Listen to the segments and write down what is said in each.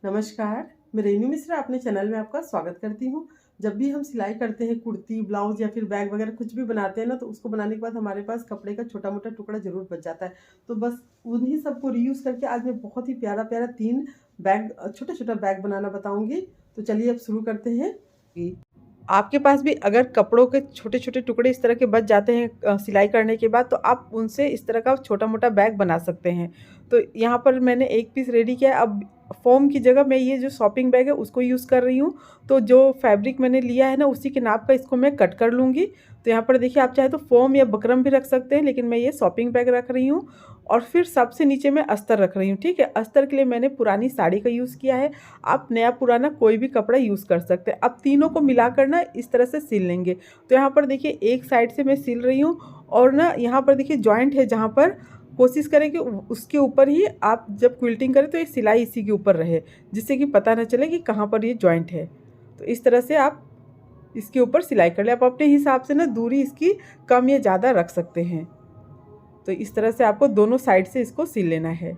नमस्कार, मैं रेनू मिश्रा अपने चैनल में आपका स्वागत करती हूँ। जब भी हम सिलाई करते हैं, कुर्ती, ब्लाउज या फिर बैग वगैरह कुछ भी बनाते हैं ना, तो उसको बनाने के बाद हमारे पास कपड़े का छोटा मोटा टुकड़ा जरूर बच जाता है। तो बस उन्हीं सबको रीयूज करके आज मैं बहुत ही प्यारा प्यारा 3 बैग, छोटा छोटा बैग बनाना बताऊंगी। तो चलिए अब शुरू करते हैं। आपके पास भी अगर कपड़ों के छोटे छोटे टुकड़े इस तरह के बच जाते हैं सिलाई करने के बाद, तो आप उनसे इस तरह का छोटा मोटा बैग बना सकते हैं। तो यहाँ पर मैंने एक पीस रेडी किया है। अब फोम की जगह मैं ये जो शॉपिंग बैग है उसको यूज़ कर रही हूँ। तो जो फैब्रिक मैंने लिया है ना, उसी के नाप का इसको मैं कट कर लूँगी। तो यहाँ पर देखिए, आप चाहे तो फोम या बकरम भी रख सकते हैं, लेकिन मैं ये शॉपिंग बैग रख रही हूँ। और फिर सबसे नीचे मैं अस्तर रख रही हूँ। ठीक है, अस्तर के लिए मैंने पुरानी साड़ी का यूज़ किया है। आप नया पुराना कोई भी कपड़ा यूज़ कर सकते हैं। अब तीनों को मिलाकर ना इस तरह से सिल लेंगे। तो यहाँ पर देखिए, एक साइड से मैं सिल रही हूँ और ना यहाँ पर देखिए जॉइंट है, जहाँ पर कोशिश करें कि उसके ऊपर ही आप जब क्विल्टिंग करें तो ये सिलाई इसी के ऊपर रहे, जिससे कि पता ना चले कि कहाँ पर ये जॉइंट है। तो इस तरह से आप इसके ऊपर सिलाई कर लें। आप अपने हिसाब से ना दूरी इसकी कम या ज़्यादा रख सकते हैं। तो इस तरह से आपको दोनों साइड से इसको सिल लेना है।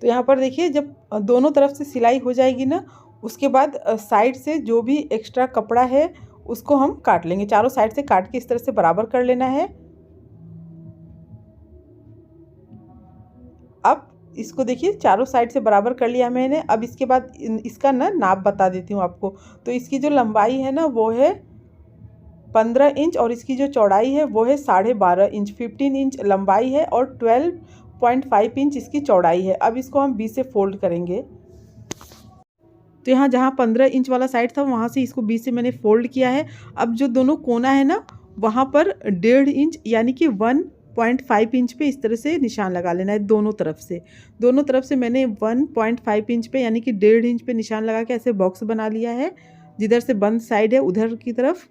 तो यहाँ पर देखिए, जब दोनों तरफ से सिलाई हो जाएगी ना, उसके बाद साइड से जो भी एक्स्ट्रा कपड़ा है उसको हम काट लेंगे। चारों साइड से काट के इस तरह से बराबर कर लेना है। अब इसको देखिए, चारों साइड से बराबर कर लिया मैंने। अब इसके बाद इसका ना नाप बता देती हूँ आपको। तो इसकी जो लंबाई है ना, वो है 15 इंच, और इसकी जो चौड़ाई है वो है 12.5 इंच। 15 इंच लंबाई है और 12.5 इंच इसकी चौड़ाई है। अब इसको हम बीच से फोल्ड करेंगे। तो यहाँ जहाँ 15 इंच वाला साइड था, वहाँ से इसको बीच से मैंने फोल्ड किया है। अब जो दोनों कोना है ना, वहाँ पर 1.5 इंच यानी कि 1.5 इंच पे इस तरह से निशान लगा लेना है। दोनों तरफ से मैंने 1.5 इंच पे यानी कि 1.5 इंच पे निशान लगा के ऐसे बॉक्स बना लिया है। जिधर से बंद साइड है उधर की तरफ।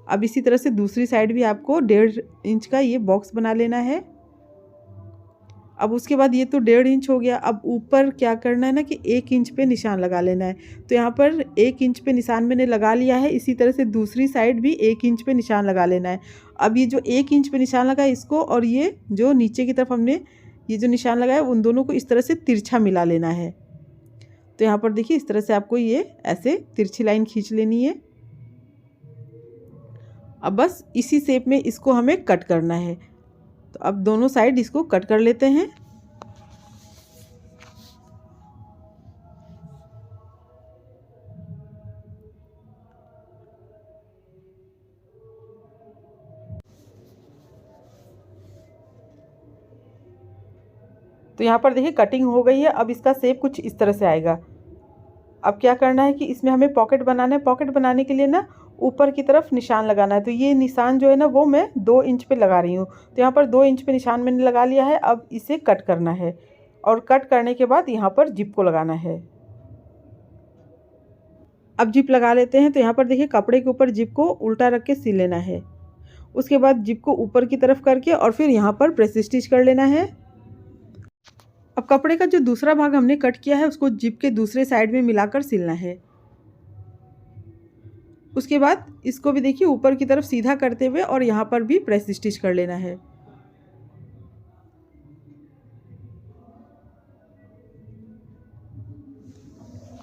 अब इसी तरह से दूसरी साइड भी आपको 1.5 इंच का ये बॉक्स बना लेना है। अब उसके बाद ये तो 1.5 इंच हो गया। अब ऊपर क्या करना है ना कि 1 इंच पे निशान लगा लेना है। तो यहाँ पर 1 इंच पे निशान मैंने लगा लिया है। इसी तरह से दूसरी साइड भी 1 इंच पे निशान लगा लेना है। अब ये जो 1 इंच पे निशान लगा है, इसको और ये जो नीचे की तरफ हमने ये जो निशान लगाया, उन दोनों को इस तरह से तिरछा मिला लेना है। तो यहाँ पर देखिए, इस तरह से आपको ये ऐसे तिरछी लाइन खींच लेनी है। अब बस इसी शेप में इसको हमें कट करना है। तो अब दोनों साइड इसको कट कर लेते हैं। तो यहाँ पर देखिए कटिंग हो गई है। अब इसका शेप कुछ इस तरह से आएगा। अब क्या करना है कि इसमें हमें पॉकेट बनाना है। पॉकेट बनाने के लिए ना ऊपर की तरफ निशान लगाना है। तो ये निशान जो है ना, वो मैं 2 इंच पे लगा रही हूँ। तो यहाँ पर 2 इंच पे निशान मैंने लगा लिया है। अब इसे कट करना है, और कट करने के बाद यहाँ पर जिप को लगाना है। अब जिप लगा लेते हैं। तो यहाँ पर देखिए, कपड़े के ऊपर जिप को उल्टा रख के सिल लेना है। उसके बाद जिप को ऊपर की तरफ करके और फिर यहाँ पर प्रेस स्टिच कर लेना है। अब कपड़े का जो दूसरा भाग हमने कट किया है, उसको जिप के दूसरे साइड में मिलाकर सिलना है। उसके बाद इसको भी देखिए ऊपर की तरफ सीधा करते हुए और यहाँ पर भी प्रेस स्टिच कर लेना है।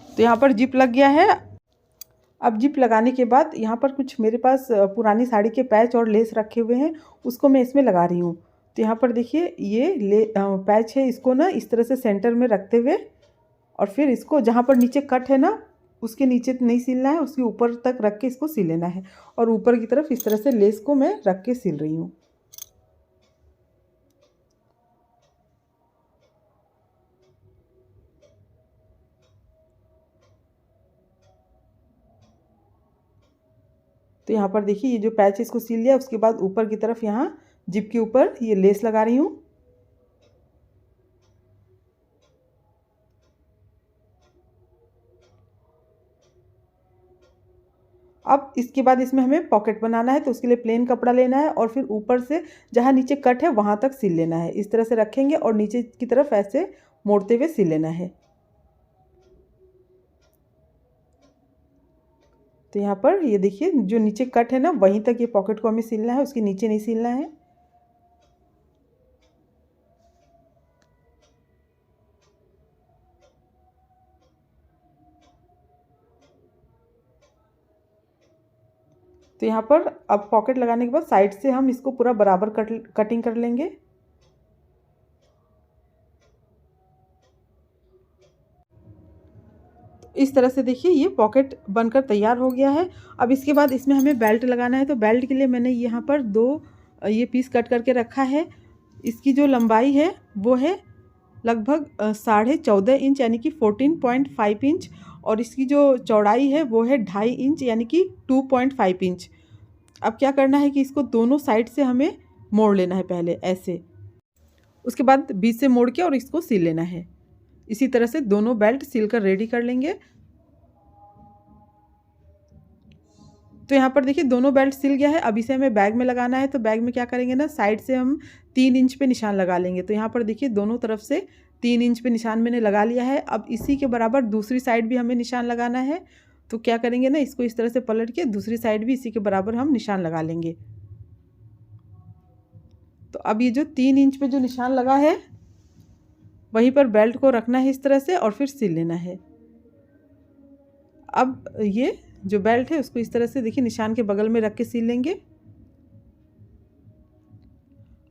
तो यहाँ पर जिप लग गया है। अब जिप लगाने के बाद यहाँ पर कुछ मेरे पास पुरानी साड़ी के पैच और लेस रखे हुए हैं, उसको मैं इसमें लगा रही हूँ। तो यहाँ पर देखिए, ये पैच है, इसको ना इस तरह से सेंटर में रखते हुए और फिर इसको जहाँ पर नीचे कट है ना, उसके नीचे नहीं सिलना है, उसके ऊपर तक रख के इसको सिल लेना है। और ऊपर की तरफ इस तरह से लेस को मैं रख के सिल रही हूँ। तो यहाँ पर देखिए, ये जो पैच है इसको सिल लिया। उसके बाद ऊपर की तरफ यहाँ जिप के ऊपर ये लेस लगा रही हूँ। अब इसके बाद इसमें हमें पॉकेट बनाना है, तो उसके लिए प्लेन कपड़ा लेना है और फिर ऊपर से जहाँ नीचे कट है वहाँ तक सिल लेना है। इस तरह से रखेंगे और नीचे की तरफ ऐसे मोड़ते हुए सिल लेना है। तो यहाँ पर ये देखिए जो नीचे कट है ना वहीं तक ये पॉकेट को हमें सिलना है, उसके नीचे नहीं सिलना है। तो यहाँ पर अब पॉकेट लगाने के बाद साइड से हम इसको पूरा बराबर कटिंग कर लेंगे। इस तरह से देखिए ये पॉकेट बनकर तैयार हो गया है। अब इसके बाद इसमें हमें बेल्ट लगाना है, तो बेल्ट के लिए मैंने यहाँ पर 2 ये पीस कट करके रखा है। इसकी जो लंबाई है वो है लगभग 14.5 इंच यानी कि 14.5 इंच, और इसकी जो चौड़ाई है वो है 2.5 इंच यानी कि 2.5 इंच। अब क्या करना है कि इसको दोनों साइड से हमें मोड़ लेना है पहले ऐसे, उसके बाद बीच से मोड़ के और इसको सिल लेना है। इसी तरह से दोनों बेल्ट सिल कर रेडी कर लेंगे। तो यहाँ पर देखिए दोनों बेल्ट सिल गया है। अब इसे हमें बैग में लगाना है, तो बैग में क्या करेंगे ना, साइड से हम 3 इंच पे निशान लगा लेंगे। तो यहाँ पर देखिए दोनों तरफ से 3 इंच पे निशान मैंने लगा लिया है। अब इसी के बराबर दूसरी साइड भी हमें निशान लगाना है। तो क्या करेंगे ना, इसको इस तरह से पलट के दूसरी साइड भी इसी के बराबर हम निशान लगा लेंगे। तो अब ये जो 3 इंच पे जो निशान लगा है वहीं पर बेल्ट को रखना है इस तरह से और फिर सिल लेना है। अब ये जो बेल्ट है उसको इस तरह से देखिए निशान के बगल में रख के सिल लेंगे।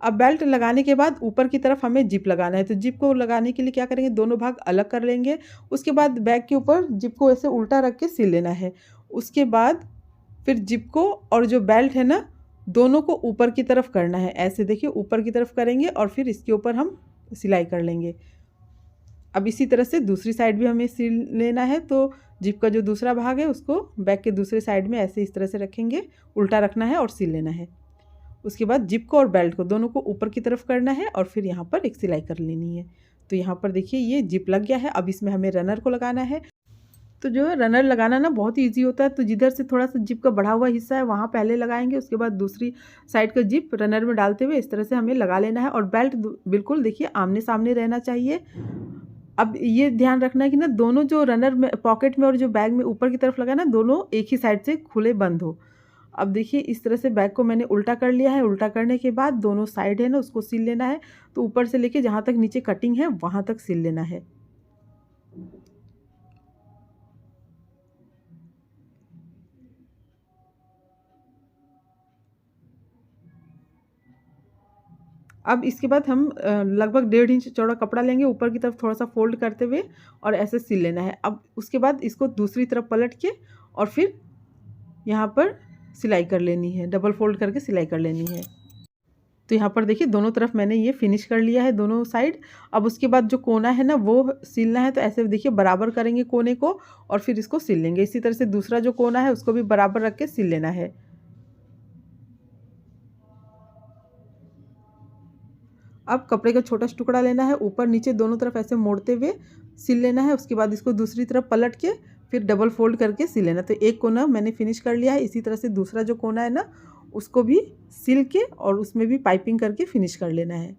अब बेल्ट लगाने के बाद ऊपर की तरफ हमें जिप लगाना है, तो जिप को लगाने के लिए क्या करेंगे, दोनों भाग अलग कर लेंगे। उसके बाद बैग के ऊपर जिप को ऐसे उल्टा रख के सिल लेना है। उसके बाद फिर जिप को और जो बेल्ट है ना दोनों को ऊपर की तरफ करना है, ऐसे देखिए ऊपर की तरफ करेंगे और फिर इसके ऊपर हम सिलाई कर लेंगे। अब इसी तरह से दूसरी साइड भी हमें सिल लेना है। तो जिप का जो दूसरा भाग है उसको बैक के दूसरे साइड में ऐसे इस तरह से रखेंगे, उल्टा रखना है और सिल लेना है। उसके बाद जिप को और बेल्ट को दोनों को ऊपर की तरफ करना है और फिर यहाँ पर एक सिलाई कर लेनी है। तो यहाँ पर देखिए ये जिप लग गया है। अब इसमें हमें रनर को लगाना है। तो जो है रनर लगाना ना बहुत ही ईजी होता है। तो जिधर से थोड़ा सा जिप का बढ़ा हुआ हिस्सा है वहाँ पहले लगाएंगे, उसके बाद दूसरी साइड का जिप रनर में डालते हुए इस तरह से हमें लगा लेना है। और बेल्ट बिल्कुल देखिए आमने सामने रहना चाहिए। अब ये ध्यान रखना है कि ना दोनों जो रनर में पॉकेट में और जो बैग में ऊपर की तरफ लगा ना दोनों एक ही साइड से खुले बंद हो। अब देखिए इस तरह से बैग को मैंने उल्टा कर लिया है। उल्टा करने के बाद दोनों साइड है ना उसको सिल लेना है। तो ऊपर से लेके जहाँ तक नीचे कटिंग है वहाँ तक सिल लेना है। अब इसके बाद हम लगभग 1.5 इंच चौड़ा कपड़ा लेंगे, ऊपर की तरफ थोड़ा सा फोल्ड करते हुए और ऐसे सिल लेना है। अब उसके बाद इसको दूसरी तरफ पलट के और फिर यहाँ पर सिलाई कर लेनी है, डबल फोल्ड करके सिलाई कर लेनी है। तो यहाँ पर देखिए दोनों तरफ मैंने ये फिनिश कर लिया है दोनों साइड। अब उसके बाद जो कोना है ना वो सिलना है। तो ऐसे देखिए बराबर करेंगे कोने को और फिर इसको सिल लेंगे। इसी तरह से दूसरा जो कोना है उसको भी बराबर रख के सिल लेना है। अब कपड़े का छोटा सा टुकड़ा लेना है, ऊपर नीचे दोनों तरफ ऐसे मोड़ते हुए सिल लेना है। उसके बाद इसको दूसरी तरफ पलट के फिर डबल फोल्ड करके सिल लेना। तो एक कोना मैंने फिनिश कर लिया है। इसी तरह से दूसरा जो कोना है ना उसको भी सिल के और उसमें भी पाइपिंग करके फिनिश कर लेना है।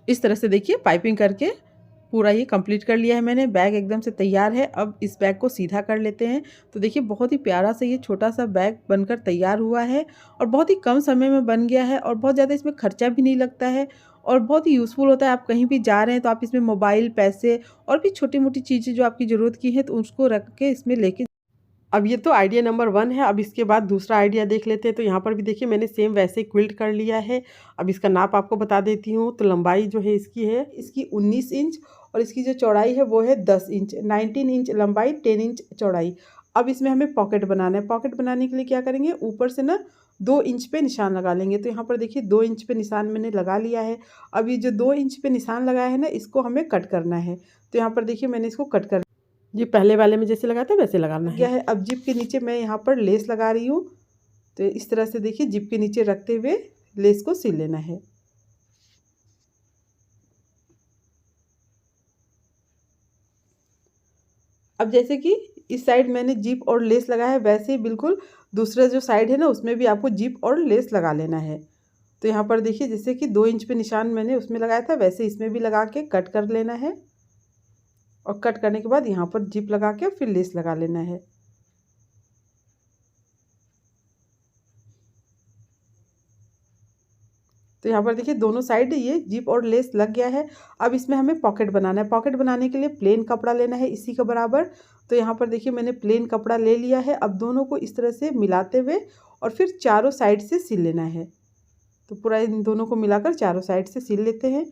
इस तरह से देखिए पाइपिंग करके पूरा ये कंप्लीट कर लिया है मैंने। बैग एकदम से तैयार है। अब इस बैग को सीधा कर लेते हैं। तो देखिए बहुत ही प्यारा सा ये छोटा सा बैग बनकर तैयार हुआ है और बहुत ही कम समय में बन गया है और बहुत ज़्यादा इसमें खर्चा भी नहीं लगता है और बहुत ही यूज़फुल होता है। आप कहीं भी जा रहे हैं तो आप इसमें मोबाइल, पैसे और भी छोटी मोटी चीज़ें जो आपकी ज़रूरत की हैं तो उसको रख के इसमें लेके। अब ये तो आइडिया नंबर 1 है। अब इसके बाद दूसरा आइडिया देख लेते हैं। तो यहाँ पर भी देखिए मैंने सेम वैसे क्विल्ट कर लिया है। अब इसका नाप आपको बता देती हूँ। तो लंबाई जो है इसकी 19 इंच और इसकी जो चौड़ाई है वो है 10 इंच। 19 इंच लंबाई, 10 इंच चौड़ाई। अब इसमें हमें पॉकेट बनाना है। पॉकेट बनाने के लिए क्या करेंगे, ऊपर से ना 2 इंच पे निशान लगा लेंगे। तो यहाँ पर देखिए 2 इंच पे निशान मैंने लगा लिया है। अब ये जो 2 इंच पे निशान लगाया है ना इसको हमें कट करना है। तो यहाँ पर देखिए मैंने इसको कट कर जी पहले वाले में जैसे लगाते हैं वैसे लगाना क्या है। अब जिप के नीचे मैं यहाँ पर लेस लगा रही हूँ। तो इस तरह से देखिए जिप के नीचे रखते हुए लेस को सिल लेना है। अब जैसे कि इस साइड मैंने जिप और लेस लगाया है, वैसे ही बिल्कुल दूसरा जो साइड है ना उसमें भी आपको जिप और लेस लगा लेना है। तो यहाँ पर देखिए जैसे कि 2 इंच पे निशान मैंने उसमें लगाया था, वैसे इसमें भी लगा के कट कर लेना है। और कट करने के बाद यहाँ पर जिप लगा के फिर लेस लगा लेना है। तो यहाँ पर देखिए दोनों साइड ये जिप और लेस लग गया है। अब इसमें हमें पॉकेट बनाना है। पॉकेट बनाने के लिए प्लेन कपड़ा लेना है इसी के बराबर। तो यहाँ पर देखिए मैंने प्लेन कपड़ा ले लिया है। अब दोनों को इस तरह से मिलाते हुए और फिर चारों साइड से सिल लेना है। तो पूरा इन दोनों को मिलाकर चारों साइड से सिल लेते हैं।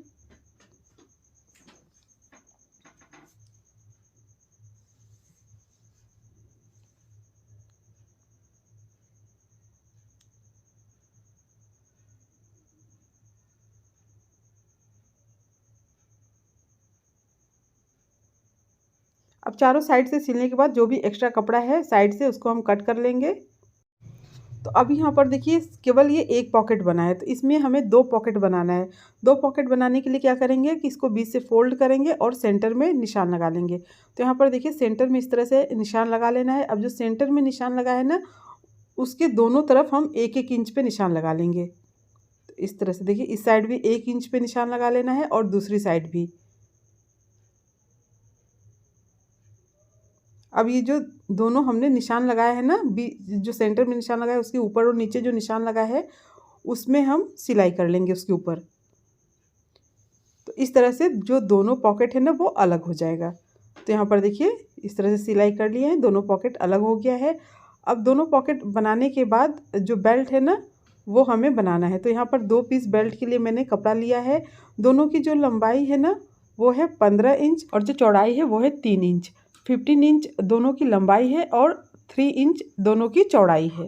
अब चारों साइड से सिलने के बाद जो भी एक्स्ट्रा कपड़ा है साइड से उसको हम कट कर लेंगे। तो अब यहाँ पर देखिए केवल ये एक पॉकेट बना है, तो इसमें हमें 2 पॉकेट बनाना है। 2 पॉकेट बनाने के लिए क्या करेंगे कि इसको बीच से फोल्ड करेंगे और सेंटर में निशान लगा लेंगे। तो यहाँ पर देखिए सेंटर में इस तरह से निशान लगा लेना है। अब जो सेंटर में निशान लगा है ना उसके दोनों तरफ हम 1-1 इंच पे निशान लगा लेंगे। तो इस तरह से देखिए इस साइड भी 1 इंच पे निशान लगा लेना है और दूसरी साइड भी। अब ये जो दोनों हमने निशान लगाया है ना, जो सेंटर में निशान लगाया है उसके ऊपर और नीचे जो निशान लगा है उसमें हम सिलाई कर लेंगे उसके ऊपर। तो इस तरह से जो दोनों पॉकेट है ना वो अलग हो जाएगा। तो यहाँ पर देखिए इस तरह से सिलाई कर लिए हैं, दोनों पॉकेट अलग हो गया है। अब दोनों पॉकेट बनाने के बाद जो बेल्ट है ना वो हमें बनाना है। तो यहाँ पर 2 पीस बेल्ट के लिए मैंने कपड़ा लिया है। दोनों की जो लंबाई है ना वो है 15 इंच और जो चौड़ाई है वो है 3 इंच। 15 इंच दोनों की लंबाई है और 3 इंच दोनों की चौड़ाई है।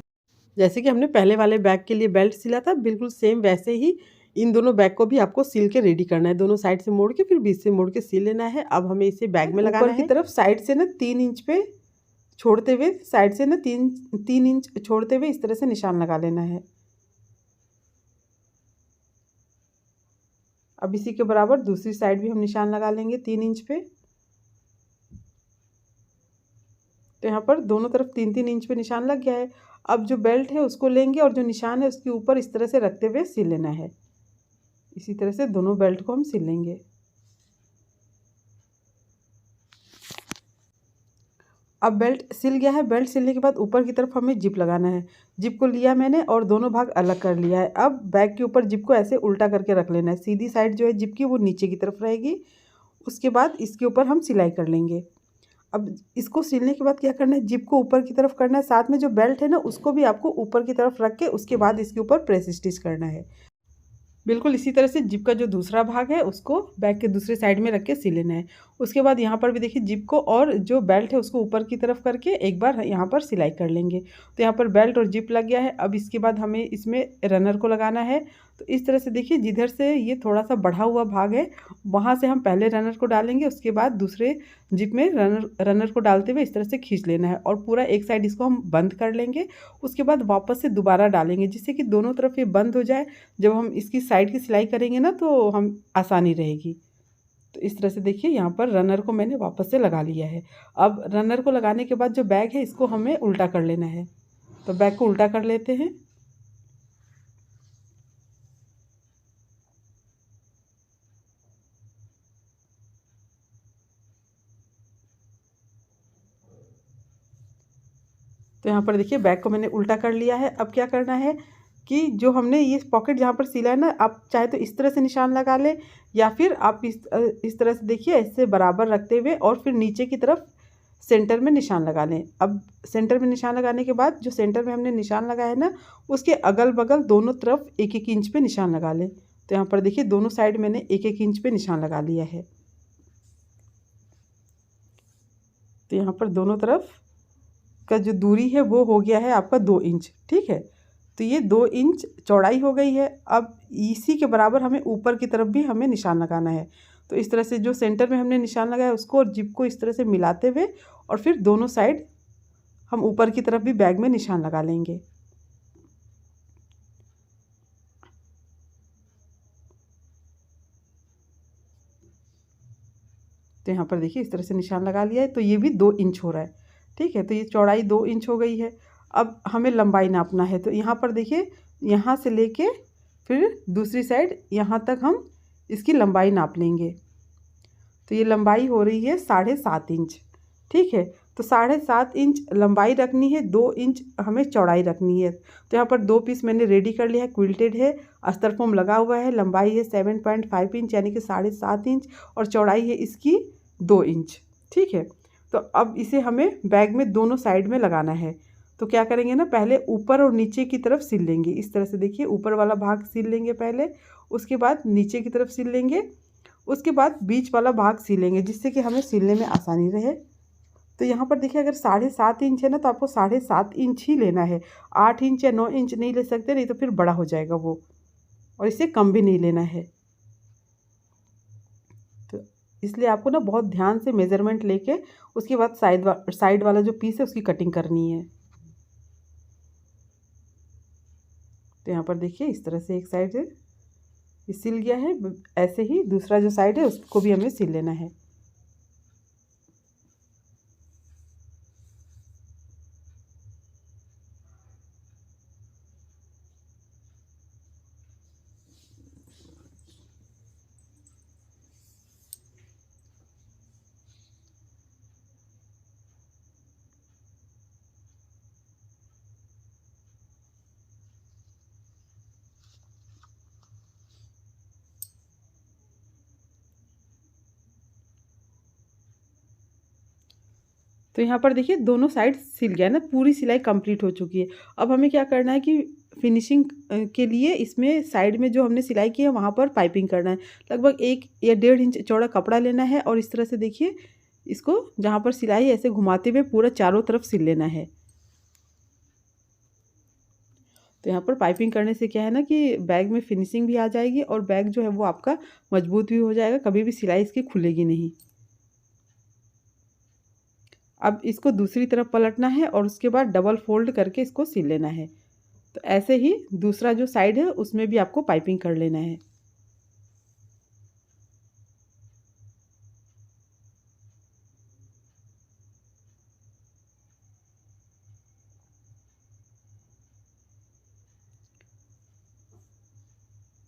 जैसे कि हमने पहले वाले बैग के लिए बेल्ट सिला था बिल्कुल सेम वैसे ही इन दोनों बैग को भी आपको सिल के रेडी करना है। दोनों साइड से मोड़ के फिर बीच से मोड़ के सिल लेना है। अब हमें इसे बैग में लगाना है। ऊपर की तरफ साइड से ना 3 इंच पे छोड़ते हुए साइड से ना 3 इंच छोड़ते हुए इस तरह से निशान लगा लेना है। अब इसी के बराबर दूसरी साइड भी हम निशान लगा लेंगे 3 इंच पे। तो यहाँ पर दोनों तरफ 3-3 इंच पे निशान लग गया है। अब जो बेल्ट है उसको लेंगे और जो निशान है उसके ऊपर इस तरह से रखते हुए सिल लेना है। इसी तरह से दोनों बेल्ट को हम सिल लेंगे। अब बेल्ट सिल गया है। बेल्ट सिलने के बाद ऊपर की तरफ हमें जिप लगाना है। जिप को लिया मैंने और दोनों भाग अलग कर लिया है। अब बैग के ऊपर जिप को ऐसे उल्टा करके रख लेना है। सीधी साइड जो है जिप की वो नीचे की तरफ रहेगी। उसके बाद इसके ऊपर हम सिलाई कर लेंगे। अब इसको सिलने के बाद क्या करना है, जिप को ऊपर की तरफ करना है। साथ में जो बेल्ट है ना उसको भी आपको ऊपर की तरफ रख के उसके बाद इसके ऊपर प्रेस स्टिच करना है। बिल्कुल इसी तरह से जिप का जो दूसरा भाग है उसको बैग के दूसरे साइड में रख के सिल लेना है। उसके बाद यहाँ पर भी देखिए जिप को और जो बेल्ट है उसको ऊपर की तरफ करके एक बार यहाँ पर सिलाई कर लेंगे। तो यहाँ पर बेल्ट और जिप लग गया है। अब इसके बाद हमें इसमें रनर को लगाना है। तो इस तरह से देखिए जिधर से ये थोड़ा सा बढ़ा हुआ भाग है वहाँ से हम पहले रनर को डालेंगे, उसके बाद दूसरे जिप में रनर को डालते हुए इस तरह से खींच लेना है और पूरा एक साइड इसको हम बंद कर लेंगे। उसके बाद वापस से दोबारा डालेंगे जिससे कि दोनों तरफ ये बंद हो जाए। जब हम इसकी साइड की सिलाई करेंगे ना तो हम आसानी रहेगी। तो इस तरह से देखिए यहाँ पर रनर को मैंने वापस से लगा लिया है। अब रनर को लगाने के बाद जो बैग है इसको हमें उल्टा कर लेना है। तो बैग को उल्टा कर लेते हैं। तो यहाँ पर देखिए बैग को मैंने उल्टा कर लिया है। अब क्या करना है कि जो हमने ये पॉकेट जहाँ पर सिला है ना, आप चाहे तो इस तरह से निशान लगा लें या फिर आप इस तरह से देखिए ऐसे बराबर रखते हुए और फिर नीचे की तरफ सेंटर में निशान लगा लें। अब सेंटर में निशान लगाने के बाद जो सेंटर में हमने निशान लगाया है ना उसके अगल बगल दोनों तरफ 1-1 इंच पे निशान लगा लें। तो यहाँ पर देखिए दोनों साइड मैंने 1-1 इंच पे निशान लगा लिया है। तो यहाँ पर दोनों तरफ का जो दूरी है वो हो गया है आपका 2 इंच। ठीक है, तो ये 2 इंच चौड़ाई हो गई है। अब इसी के बराबर हमें ऊपर की तरफ भी हमें निशान लगाना है। तो इस तरह से जो सेंटर में हमने निशान लगाया उसको और जिप को इस तरह से मिलाते हुए और फिर दोनों साइड हम ऊपर की तरफ भी बैग में निशान लगा लेंगे। तो यहाँ पर देखिए इस तरह से निशान लगा लिया है। तो ये भी 2 इंच हो रहा है, ठीक है। तो ये चौड़ाई 2 इंच हो गई है। अब हमें लंबाई नापना है। तो यहाँ पर देखिए यहाँ से लेके फिर दूसरी साइड यहाँ तक हम इसकी लंबाई नाप लेंगे। तो ये लंबाई हो रही है 7.5 इंच, ठीक है। तो 7.5 इंच लंबाई रखनी है, 2 इंच हमें चौड़ाई रखनी है। तो यहाँ पर 2 पीस मैंने रेडी कर लिया है, क्विल्टेड है, अस्तर फोम लगा हुआ है। लंबाई है 7.5 इंच यानी कि 7.5 इंच और चौड़ाई है इसकी 2 इंच, ठीक है। तो अब इसे हमें बैग में दोनों साइड में लगाना है। तो क्या करेंगे ना, पहले ऊपर और नीचे की तरफ सिल लेंगे। इस तरह से देखिए ऊपर वाला भाग सिल लेंगे पहले, उसके बाद नीचे की तरफ सिल लेंगे, उसके बाद बीच वाला भाग सिलेंगे जिससे कि हमें सिलने में आसानी रहे। तो यहाँ पर देखिए अगर 7.5 इंच है ना तो आपको 7.5 इंच ही लेना है। 8 इंच या 9 इंच नहीं ले सकते, नहीं तो फिर बड़ा हो जाएगा वो, और इससे कम भी नहीं लेना है। तो इसलिए आपको ना बहुत ध्यान से मेज़रमेंट लेके उसके बाद साइड वाला जो पीस है उसकी कटिंग करनी है। तो यहाँ पर देखिए इस तरह से एक साइड है सिल गया है, ऐसे ही दूसरा जो साइड है उसको भी हमें सिल लेना है। तो यहाँ पर देखिए दोनों साइड सिल गया है ना, पूरी सिलाई कंप्लीट हो चुकी है। अब हमें क्या करना है कि फिनिशिंग के लिए इसमें साइड में जो हमने सिलाई की है वहाँ पर पाइपिंग करना है। लगभग 1 या 1.5 इंच चौड़ा कपड़ा लेना है और इस तरह से देखिए इसको जहाँ पर सिलाई ऐसे घुमाते हुए पूरा चारों तरफ सिल लेना है। तो यहाँ पर पाइपिंग करने से क्या है ना कि बैग में फिनिशिंग भी आ जाएगी और बैग जो है वो आपका मजबूत भी हो जाएगा, कभी भी सिलाई इसकी खुलेगी नहीं। अब इसको दूसरी तरफ पलटना है और उसके बाद डबल फोल्ड करके इसको सिल लेना है। तो ऐसे ही दूसरा जो साइड है उसमें भी आपको पाइपिंग कर लेना है।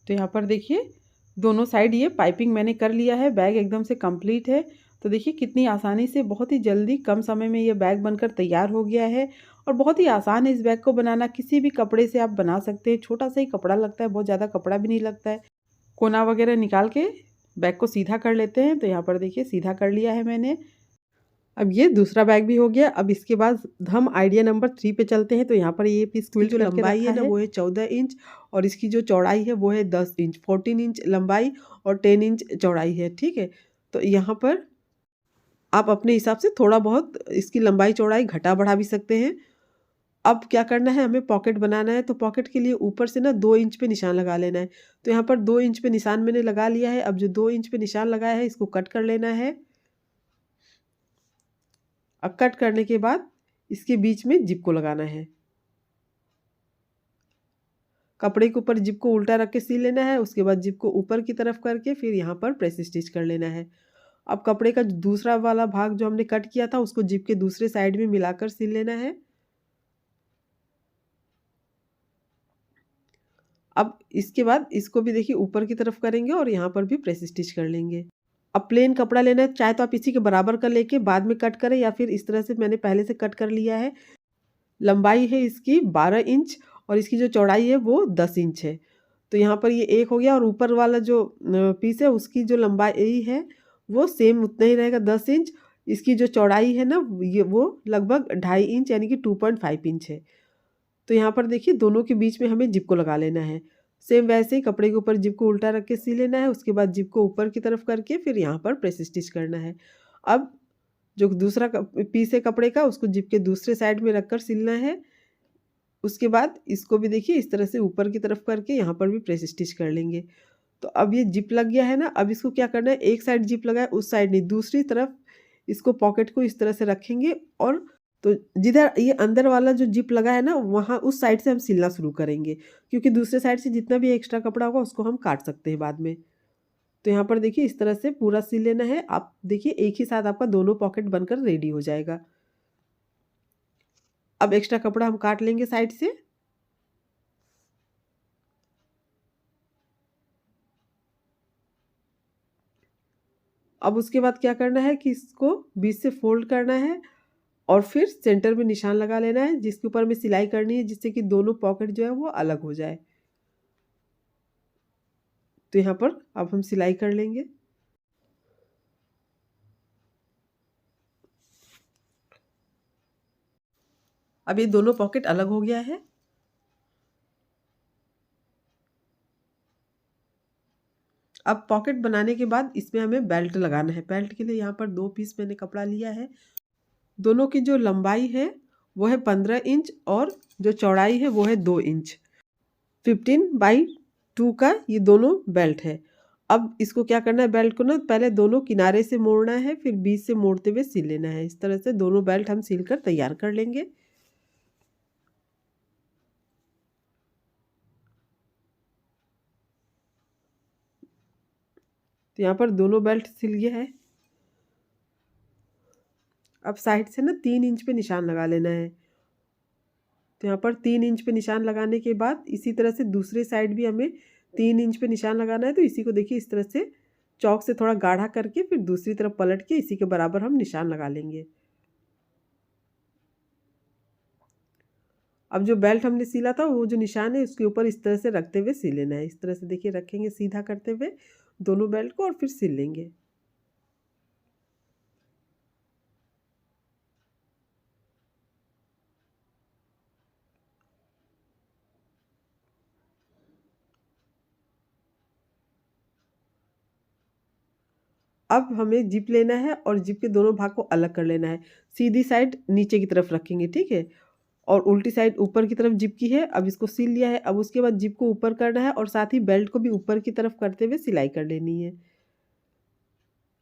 तो यहाँ पर देखिए दोनों साइड ये पाइपिंग मैंने कर लिया है, बैग एकदम से कंप्लीट है। तो देखिए कितनी आसानी से बहुत ही जल्दी कम समय में ये बैग बनकर तैयार हो गया है और बहुत ही आसान है इस बैग को बनाना। किसी भी कपड़े से आप बना सकते हैं, छोटा सा ही कपड़ा लगता है, बहुत ज़्यादा कपड़ा भी नहीं लगता है। कोना वगैरह निकाल के बैग को सीधा कर लेते हैं। तो यहाँ पर देखिए सीधा कर लिया है मैंने। अब ये दूसरा बैग भी हो गया। अब इसके बाद हम आइडिया नंबर 3 पे चलते हैं। तो यहाँ पर ये पीस की जो लंबाई है ना वो है 14 इंच और इसकी जो चौड़ाई है वो है 10 इंच। 14 इंच लंबाई और 10 इंच चौड़ाई है, ठीक है। तो यहाँ पर आप अपने हिसाब से थोड़ा बहुत इसकी लंबाई चौड़ाई घटा बढ़ा भी सकते हैं। अब क्या करना है, हमें पॉकेट बनाना है। तो पॉकेट के लिए ऊपर से ना 2 इंच पे निशान लगा लेना है। तो यहाँ पर 2 इंच पे निशान मैंने लगा लिया है। अब जो 2 इंच पे निशान लगाया है इसको कट कर लेना है। अब कट करने के बाद इसके बीच में जिप को लगाना है। कपड़े के ऊपर जिप को उल्टा रख के सिल लेना है। उसके बाद जिप को ऊपर की तरफ करके फिर यहाँ पर प्रेस स्टिच कर लेना है। अब कपड़े का दूसरा वाला भाग जो हमने कट किया था उसको जिप के दूसरे साइड में मिलाकर सिल लेना है। अब इसके बाद इसको भी देखिए ऊपर की तरफ करेंगे और यहाँ पर भी प्रेस स्टिच कर लेंगे। अब प्लेन कपड़ा लेना है, चाहे तो आप इसी के बराबर का लेके बाद में कट करें या फिर इस तरह से मैंने पहले से कट कर लिया है। लंबाई है इसकी 12 इंच और इसकी जो चौड़ाई है वो 10 इंच है। तो यहाँ पर ये एक हो गया और ऊपर वाला जो पीस है उसकी जो लंबाई है वो सेम उतना ही रहेगा 10 इंच। इसकी जो चौड़ाई है ना ये वो लगभग 2.5 इंच यानी कि 2.5 इंच है। तो यहाँ पर देखिए दोनों के बीच में हमें जिप को लगा लेना है। सेम वैसे ही कपड़े के ऊपर जिप को उल्टा रख के सी लेना है। उसके बाद जिप को ऊपर की तरफ करके फिर यहाँ पर प्रेस स्टिच करना है। अब जो दूसरा पीस है कपड़े का उसको जिप के दूसरे साइड में रख कर सिलना है। उसके बाद इसको भी देखिए इस तरह से ऊपर की तरफ करके यहाँ पर भी प्रेस स्टिच कर लेंगे। तो अब ये जिप लग गया है ना, अब इसको क्या करना है, एक साइड जिप लगा है, उस साइड नहीं, दूसरी तरफ इसको पॉकेट को इस तरह से रखेंगे और तो जिधर ये अंदर वाला जो जिप लगा है ना, वहाँ उस साइड से हम सिलना शुरू करेंगे, क्योंकि दूसरे साइड से जितना भी एक्स्ट्रा कपड़ा होगा उसको हम काट सकते हैं बाद में। तो यहाँ पर देखिए इस तरह से पूरा सिल लेना है। आप देखिए एक ही साथ आपका दोनों पॉकेट बनकर रेडी हो जाएगा। अब एक्स्ट्रा कपड़ा हम काट लेंगे साइड से। अब उसके बाद क्या करना है कि इसको बीच से फोल्ड करना है और फिर सेंटर में निशान लगा लेना है, जिसके ऊपर हमें सिलाई करनी है, जिससे कि दोनों पॉकेट जो है वो अलग हो जाए। तो यहाँ पर अब हम सिलाई कर लेंगे। अब ये दोनों पॉकेट अलग हो गया है। अब पॉकेट बनाने के बाद इसमें हमें बेल्ट लगाना है। बेल्ट के लिए यहाँ पर 2 पीस मैंने कपड़ा लिया है। दोनों की जो लंबाई है वो है 15 इंच और जो चौड़ाई है वो है 2 इंच। 15/2 का ये दोनों बेल्ट है। अब इसको क्या करना है, बेल्ट को ना पहले दोनों किनारे से मोड़ना है, फिर बीच से मोड़ते हुए सिल लेना है। इस तरह से दोनों बेल्ट हम सिल कर तैयार कर लेंगे। तो यहाँ पर दोनों बेल्ट सिल गया है। अब साइड से ना 3 इंच पे निशान लगा लेना है। तो यहाँ पर 3 इंच पे निशान लगाने के बाद इसी तरह से दूसरे साइड भी हमें 3 इंच पे निशान लगाना है। तो इसी को देखिए इस तरह से चौक से थोड़ा गाढ़ा करके फिर दूसरी तरफ पलट के इसी के बराबर हम निशान लगा लेंगे। अब जो बेल्ट हमने सिला था वो जो निशान है उसके ऊपर इस तरह से रखते हुए सिल लेना है। इस तरह से देखिए रखेंगे सीधा करते हुए दोनों बेल्ट को और फिर सिल लेंगे। अब हमें जिप लेना है और जिप के दोनों भाग को अलग कर लेना है। सीधी साइड नीचे की तरफ रखेंगे, ठीक है, और उल्टी साइड ऊपर की तरफ जिप की है। अब इसको सिल लिया है। अब उसके बाद जिप को ऊपर करना है और साथ ही बेल्ट को भी ऊपर की तरफ करते हुए सिलाई कर लेनी है।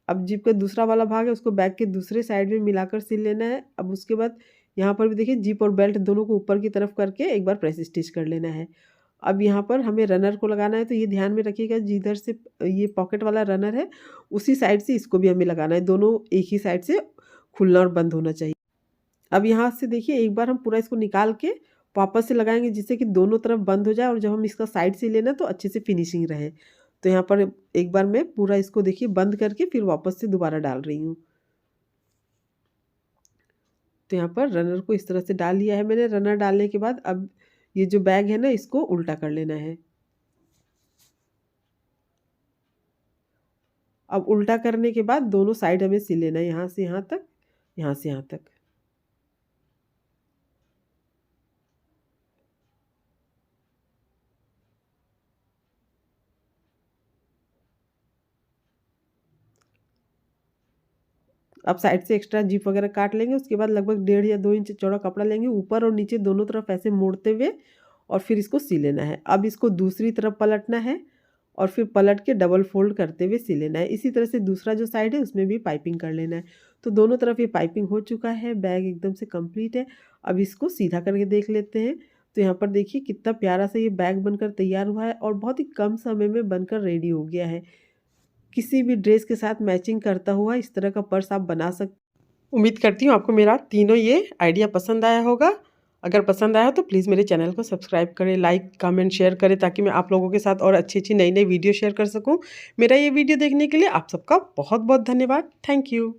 अब जिप का दूसरा वाला भाग है उसको बैक के दूसरे साइड में मिलाकर सिल लेना है। अब उसके बाद यहाँ पर भी देखिए जिप और बेल्ट दोनों को ऊपर की तरफ करके एक बार प्रेस स्टिच कर लेना है। अब यहाँ पर हमें रनर को लगाना है, तो ये ध्यान में रखिएगा जिधर से ये पॉकेट वाला रनर है उसी साइड से इसको भी हमें लगाना है। दोनों एक ही साइड से खुलना और बंद होना चाहिए। अब यहाँ से देखिए एक बार हम पूरा इसको निकाल के वापस से लगाएंगे, जिससे कि दोनों तरफ बंद हो जाए और जब हम इसका साइड से लेना तो अच्छे से फिनिशिंग रहे। तो यहाँ पर एक बार मैं पूरा इसको देखिए बंद करके फिर वापस से दोबारा डाल रही हूँ। तो यहाँ पर रनर को इस तरह से डाल लिया है मैंने। रनर डालने के बाद अब ये जो बैग है ना इसको उल्टा कर लेना है। अब उल्टा करने के बाद दोनों साइड हमें सिल लेना है, यहाँ से यहाँ तक, यहाँ से यहाँ तक। अब साइड से एक्स्ट्रा जिप वगैरह काट लेंगे। उसके बाद लगभग 1.5 या 2 इंच चौड़ा कपड़ा लेंगे, ऊपर और नीचे दोनों तरफ ऐसे मोड़ते हुए और फिर इसको सिल लेना है। अब इसको दूसरी तरफ पलटना है और फिर पलट के डबल फोल्ड करते हुए सिल लेना है। इसी तरह से दूसरा जो साइड है उसमें भी पाइपिंग कर लेना है। तो दोनों तरफ ये पाइपिंग हो चुका है, बैग एकदम से कंप्लीट है। अब इसको सीधा करके देख लेते हैं। तो यहाँ पर देखिए कितना प्यारा सा ये बैग बनकर तैयार हुआ है और बहुत ही कम समय में बनकर रेडी हो गया है। किसी भी ड्रेस के साथ मैचिंग करता हुआ इस तरह का पर्स आप बना सकते। उम्मीद करती हूँ आपको मेरा तीनों ये आइडिया पसंद आया होगा। अगर पसंद आया तो प्लीज़ मेरे चैनल को सब्सक्राइब करें, लाइक कमेंट शेयर करें, ताकि मैं आप लोगों के साथ और अच्छी अच्छी नई नई वीडियो शेयर कर सकूँ। मेरा ये वीडियो देखने के लिए आप सबका बहुत बहुत धन्यवाद। Thank you.